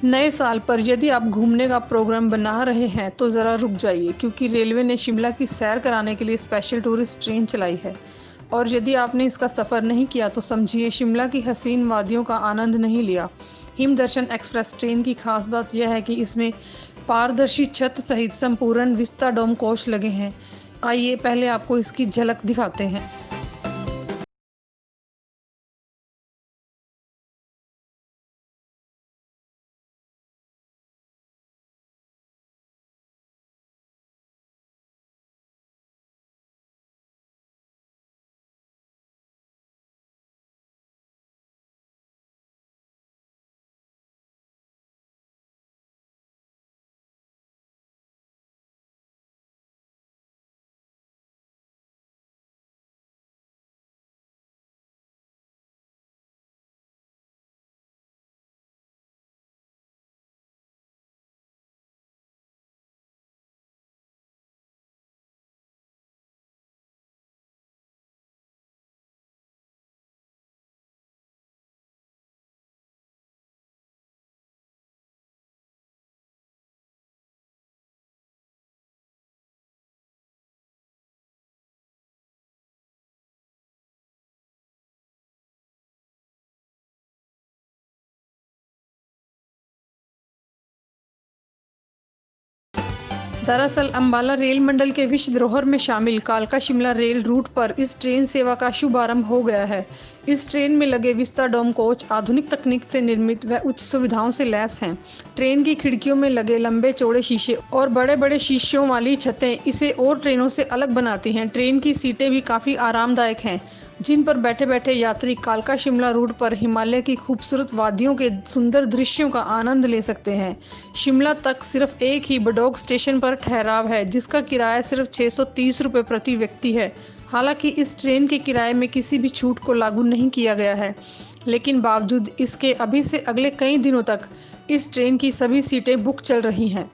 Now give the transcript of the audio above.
नए साल पर यदि आप घूमने का प्रोग्राम बना रहे हैं तो ज़रा रुक जाइए, क्योंकि रेलवे ने शिमला की सैर कराने के लिए स्पेशल टूरिस्ट ट्रेन चलाई है। और यदि आपने इसका सफ़र नहीं किया तो समझिए शिमला की हसीन वादियों का आनंद नहीं लिया। हिमदर्शन एक्सप्रेस ट्रेन की खास बात यह है कि इसमें पारदर्शी छत सहित संपूर्ण विस्ता डोम कोच लगे हैं। आइए पहले आपको इसकी झलक दिखाते हैं। दरअसल अंबाला रेल मंडल के विश्व धरोहर में शामिल कालका शिमला रेल रूट पर इस ट्रेन सेवा का शुभारंभ हो गया है। इस ट्रेन में लगे विस्ता डोम कोच आधुनिक तकनीक से निर्मित व उच्च सुविधाओं से लैस हैं। ट्रेन की खिड़कियों में लगे लंबे चौड़े शीशे और बड़े बड़े शीशों वाली छतें इसे और ट्रेनों से अलग बनाती हैं। ट्रेन की सीटें भी काफ़ी आरामदायक हैं, जिन पर बैठे बैठे यात्री कालका शिमला रूट पर हिमालय की खूबसूरत वादियों के सुंदर दृश्यों का आनंद ले सकते हैं। शिमला तक सिर्फ एक ही बडोग स्टेशन पर ठहराव है, जिसका किराया सिर्फ 630 रुपये प्रति व्यक्ति है। हालांकि इस ट्रेन के किराए में किसी भी छूट को लागू नहीं किया गया है, लेकिन बावजूद इसके अभी से अगले कई दिनों तक इस ट्रेन की सभी सीटें बुक चल रही हैं।